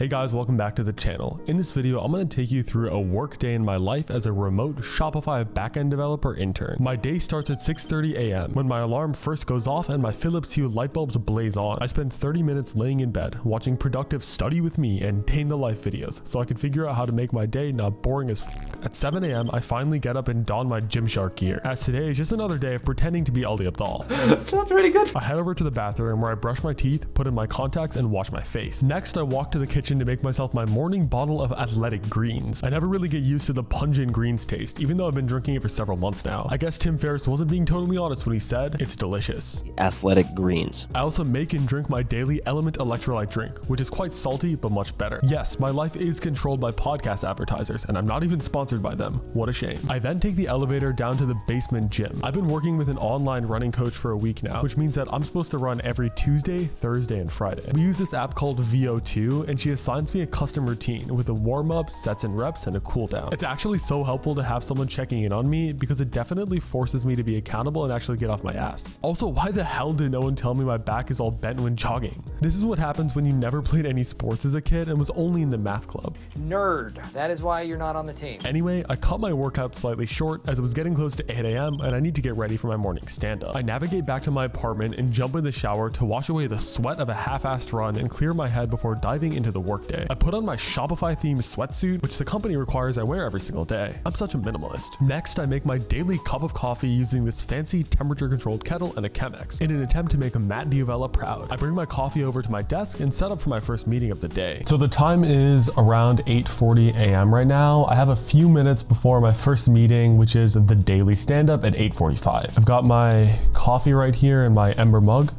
Hey guys, welcome back to the channel. In this video, I'm going to take you through a work day in my life as a remote Shopify backend developer intern. My day starts at 6:30 a.m. when my alarm first goes off and my Philips Hue light bulbs blaze on. I spend 30 minutes laying in bed, watching productive Study With Me and Day in the Life videos so I can figure out how to make my day not boring as f. At 7 a.m., I finally get up and don my Gymshark gear, as today is just another day of pretending to be Ali Abdaal. That's really good. I head over to the bathroom where I brush my teeth, put in my contacts, and wash my face. Next, I walk to the kitchen to make myself my morning bottle of athletic greens. I never really get used to the pungent greens taste, even though I've been drinking it for several months now. I guess Tim Ferriss wasn't being totally honest when he said it's delicious. Athletic greens. I also make and drink my daily Element electrolyte drink, which is quite salty but much better. Yes, my life is controlled by podcast advertisers, and I'm not even sponsored by them. What a shame. I then take the elevator down to the basement gym. I've been working with an online running coach for a week now, which means that I'm supposed to run every Tuesday, Thursday, and Friday. We use this app called VO2, and she assigns me a custom routine with a warm-up, sets and reps, and a cool down. It's actually so helpful to have someone checking in on me because it definitely forces me to be accountable and actually get off my ass. Also, why the hell did no one tell me my back is all bent when jogging? This is what happens when you never played any sports as a kid and was only in the math club. Nerd. That is why you're not on the team. Anyway, I cut my workout slightly short as it was getting close to 8 a.m. and I need to get ready for my morning stand-up. I navigate back to my apartment and jump in the shower to wash away the sweat of a half-assed run and clear my head before diving into the workday. I put on my Shopify themed sweatsuit, which the company requires I wear every single day. I'm such a minimalist. Next, I make my daily cup of coffee using this fancy temperature-controlled kettle and a Chemex in an attempt to make Matt Diavella proud. I bring my coffee over to my desk and set up for my first meeting of the day. So the time is around 8:40 a.m. right now. I have a few minutes before my first meeting, which is the daily stand-up at 8:45. I've got my coffee right here in my Ember mug.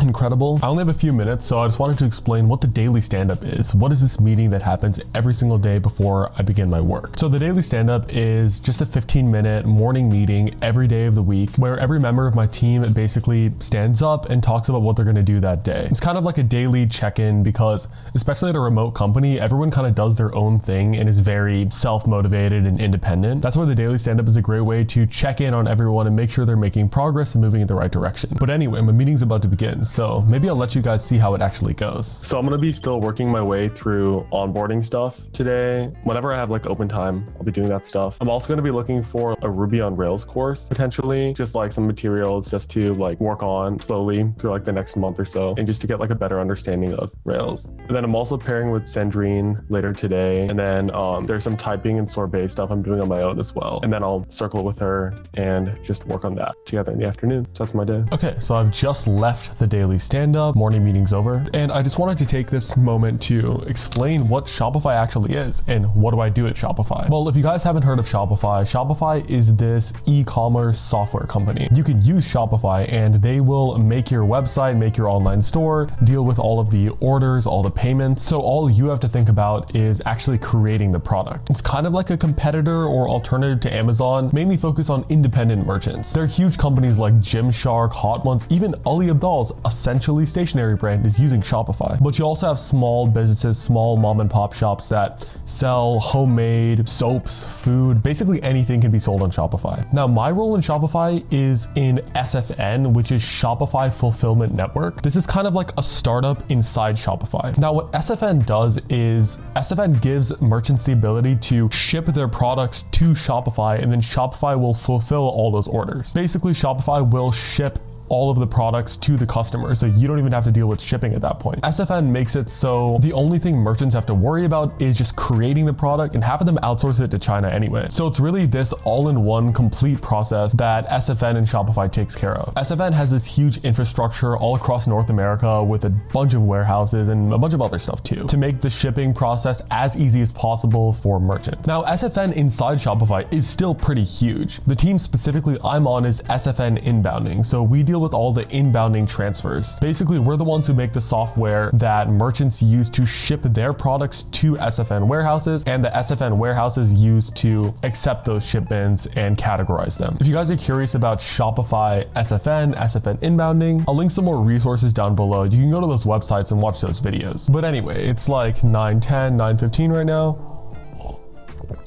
Incredible. I only have a few minutes, so I just wanted to explain what the daily stand-up is. What is this meeting that happens every single day before I begin my work? So the daily stand-up is just a 15-minute morning meeting every day of the week where every member of my team basically stands up and talks about what they're going to do that day. It's kind of like a daily check-in because, especially at a remote company, everyone kind of does their own thing and is very self-motivated and independent. That's why the daily stand-up is a great way to check in on everyone and make sure they're making progress and moving in the right direction. But anyway, my meeting's about to begin. So maybe I'll let you guys see how it actually goes. So I'm going to be still working my way through onboarding stuff today. Whenever I have like open time, I'll be doing that stuff. I'm also going to be looking for a Ruby on Rails course, potentially just like some materials just to like work on slowly through like the next month or so, and just to get like a better understanding of Rails. And then I'm also pairing with Sandrine later today. And then there's some typing and sorbet stuff I'm doing on my own as well. And then I'll circle with her and just work on that together in the afternoon. So that's my day. Okay, so I've just left the daily stand-up, morning meeting's over, and I just wanted to take this moment to explain what Shopify actually is and what do I do at Shopify. Well, if you guys haven't heard of Shopify, Shopify is this e-commerce software company. You can use Shopify and they will make your website, make your online store, deal with all of the orders, all the payments. So all you have to think about is actually creating the product. It's kind of like a competitor or alternative to Amazon, mainly focused on independent merchants. There are huge companies like Gymshark, Hot Ones, even Ali Abdaal's essentially stationery brand is using Shopify. But you also have small businesses, small mom and pop shops that sell homemade soaps, food, basically anything can be sold on Shopify. Now, my role in Shopify is in SFN, which is Shopify Fulfillment Network. This is kind of like a startup inside Shopify. Now, what SFN does is SFN gives merchants the ability to ship their products to Shopify, and then Shopify will fulfill all those orders. Basically, Shopify will ship all of the products to the customer, so you don't even have to deal with shipping at that point. SFN makes it so the only thing merchants have to worry about is just creating the product, and half of them outsource it to China anyway. So it's really this all-in-one complete process that SFN and Shopify takes care of. SFN has this huge infrastructure all across North America with a bunch of warehouses and a bunch of other stuff too, to make the shipping process as easy as possible for merchants. Now, SFN inside Shopify is still pretty huge. The team specifically I'm on is SFN inbounding, so we deal with all the inbounding transfers. Basically, we're the ones who make the software that merchants use to ship their products to SFN warehouses, and the SFN warehouses use to accept those shipments and categorize them. If you guys are curious about Shopify SFN inbounding, I'll link some more resources down below. You can go to those websites and watch those videos. But anyway, it's like 9:10, 9:15 right now.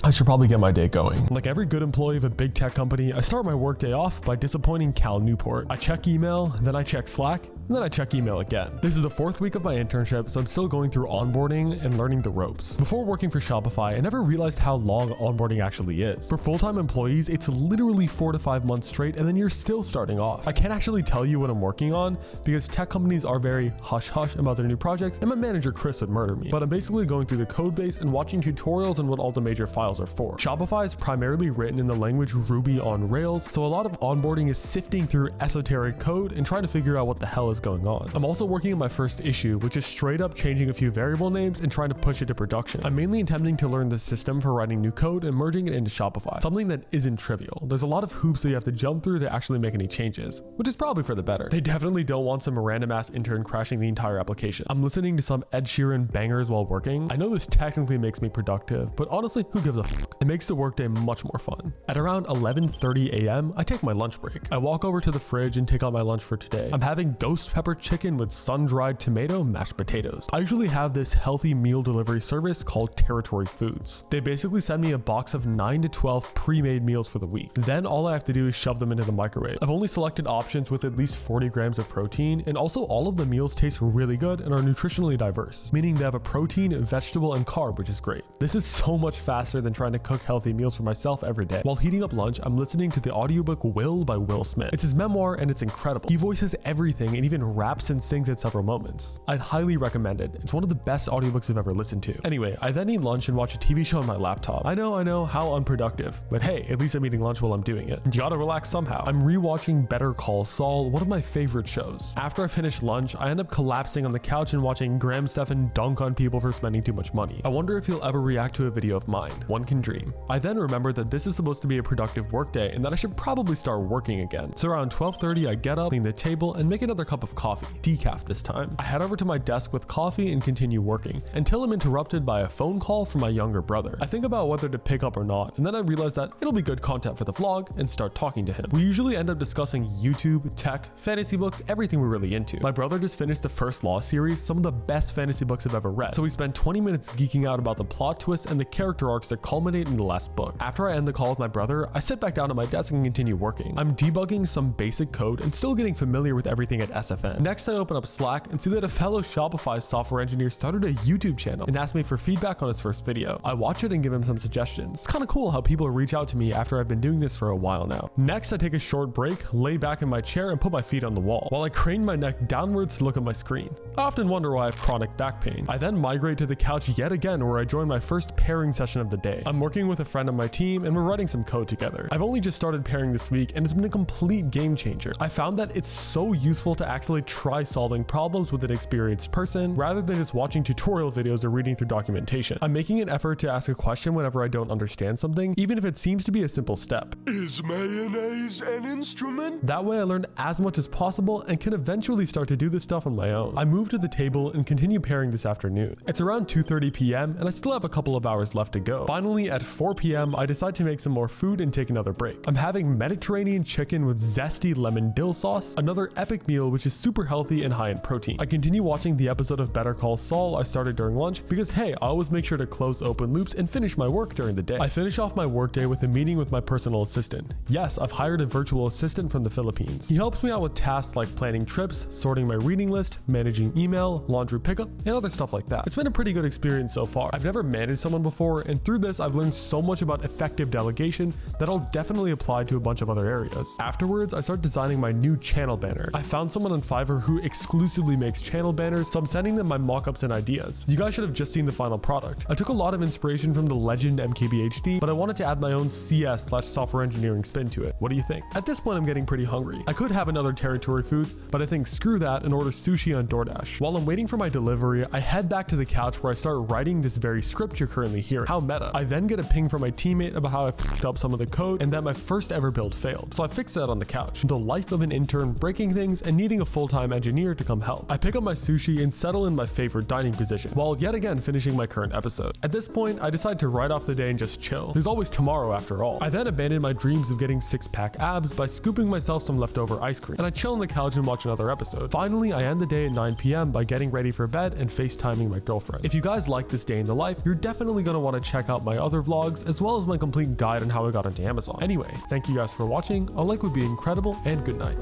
I should probably get my day going. Like every good employee of a big tech company, I start my workday off by disappointing Cal Newport. I check email, then I check Slack, and then I check email again. This is the 4th week of my internship, so I'm still going through onboarding and learning the ropes. Before working for Shopify, I never realized how long onboarding actually is. For full-time employees, it's literally 4 to 5 months straight, and then you're still starting off. I can't actually tell you what I'm working on because tech companies are very hush-hush about their new projects, and my manager Chris would murder me. But I'm basically going through the code base and watching tutorials on what all the major files are for. Shopify is primarily written in the language Ruby on Rails, so a lot of onboarding is sifting through esoteric code and trying to figure out what the hell is going on. I'm also working on my first issue, which is straight up changing a few variable names and trying to push it to production. I'm mainly attempting to learn the system for writing new code and merging it into Shopify, something that isn't trivial. There's a lot of hoops that you have to jump through to actually make any changes, which is probably for the better. They definitely don't want some random ass intern crashing the entire application. I'm listening to some Ed Sheeran bangers while working. I know this technically makes me productive, but honestly, who gives a fuck? It makes the workday much more fun. At around 11:30 a.m., I take my lunch break. I walk over to the fridge and take out my lunch for today. I'm having ghost pepper chicken with sun-dried tomato mashed potatoes. I usually have this healthy meal delivery service called Territory Foods. They basically send me a box of 9 to 12 pre-made meals for the week. Then all I have to do is shove them into the microwave. I've only selected options with at least 40 grams of protein, and also all of the meals taste really good and are nutritionally diverse, meaning they have a protein, vegetable, and carb, which is great. This is so much faster than trying to cook healthy meals for myself every day. While heating up lunch, I'm listening to the audiobook Will by Will Smith. It's his memoir and it's incredible. He voices everything and even raps and sings at several moments. I'd highly recommend it. It's one of the best audiobooks I've ever listened to. Anyway, I then eat lunch and watch a TV show on my laptop. I know, how unproductive, but hey, at least I'm eating lunch while I'm doing it. You gotta relax somehow. I'm rewatching Better Call Saul, one of my favorite shows. After I finish lunch, I end up collapsing on the couch and watching Graham Stephan dunk on people for spending too much money. I wonder if he'll ever react to a video of mine. One can dream. I then remember that this is supposed to be a productive workday and that I should probably start working again. So around 12:30, I get up, clean the table, and make another cup of coffee, decaf this time. I head over to my desk with coffee and continue working until I'm interrupted by a phone call from my younger brother. I think about whether to pick up or not, and then I realize that it'll be good content for the vlog and start talking to him. We usually end up discussing YouTube, tech, fantasy books, everything we're really into. My brother just finished the first Law series, some of the best fantasy books I've ever read. So we spent 20 minutes geeking out about the plot twists and the character arcs that culminate in the last book. After I end the call with my brother, I sit back down at my desk and continue working. I'm debugging some basic code and still getting familiar with everything at SFN. Next, I open up Slack and see that a fellow Shopify software engineer started a YouTube channel and asked me for feedback on his first video. I watch it and give him some suggestions. It's kind of cool how people reach out to me after I've been doing this for a while now. Next, I take a short break, lay back in my chair, and put my feet on the wall while I crane my neck downwards to look at my screen. I often wonder why I have chronic back pain. I then migrate to the couch yet again, where I join my first pairing session of the day. I'm working with a friend on my team and we're writing some code together. I've only just started pairing this week and it's been a complete game changer. I found that it's so useful to actually try solving problems with an experienced person rather than just watching tutorial videos or reading through documentation. I'm making an effort to ask a question whenever I don't understand something, even if it seems to be a simple step. Is mayonnaise an instrument? That way I learn as much as possible and can eventually start to do this stuff on my own. I move to the table and continue pairing this afternoon. It's around 2:30 p.m. and I still have a couple of hours left to go. Finally, at 4 p.m. I decide to make some more food and take another break. I'm having Mediterranean chicken with zesty lemon dill sauce, another epic meal which is super healthy and high in protein. I continue watching the episode of Better Call Saul I started during lunch because hey, I always make sure to close open loops and finish my work during the day. I finish off my workday with a meeting with my personal assistant. Yes, I've hired a virtual assistant from the Philippines. He helps me out with tasks like planning trips, sorting my reading list, managing email, laundry pickup, and other stuff like that. It's been a pretty good experience so far. I've never managed someone before, and through this I've learned so much about effective delegation that I'll definitely apply to a bunch of other areas. Afterwards, I start designing my new channel banner. I found someone on Fiverr who exclusively makes channel banners, so I'm sending them my mockups and ideas. You guys should have just seen the final product. I took a lot of inspiration from the legend MKBHD, but I wanted to add my own CS/software engineering spin to it. What do you think? At this point, I'm getting pretty hungry. I could have another Territory Foods, but I think screw that and order sushi on DoorDash. While I'm waiting for my delivery, I head back to the couch where I start writing this very script you're currently hearing. How meta. I then get a ping from my teammate about how I fucked up some of the code and that my first ever build failed. So I fix that on the couch. The life of an intern, breaking things and needing a full-time engineer to come help. I pick up my sushi and settle in my favorite dining position, while yet again finishing my current episode. At this point, I decide to write off the day and just chill. There's always tomorrow after all. I then abandon my dreams of getting six-pack abs by scooping myself some leftover ice cream, and I chill on the couch and watch another episode. Finally, I end the day at 9 p.m. by getting ready for bed and FaceTiming my girlfriend. If you guys like this day in the life, you're definitely going to want to check out my other vlogs, as well as my complete guide on how I got onto Amazon. Anyway, thank you guys for watching. A like would be incredible, and good night.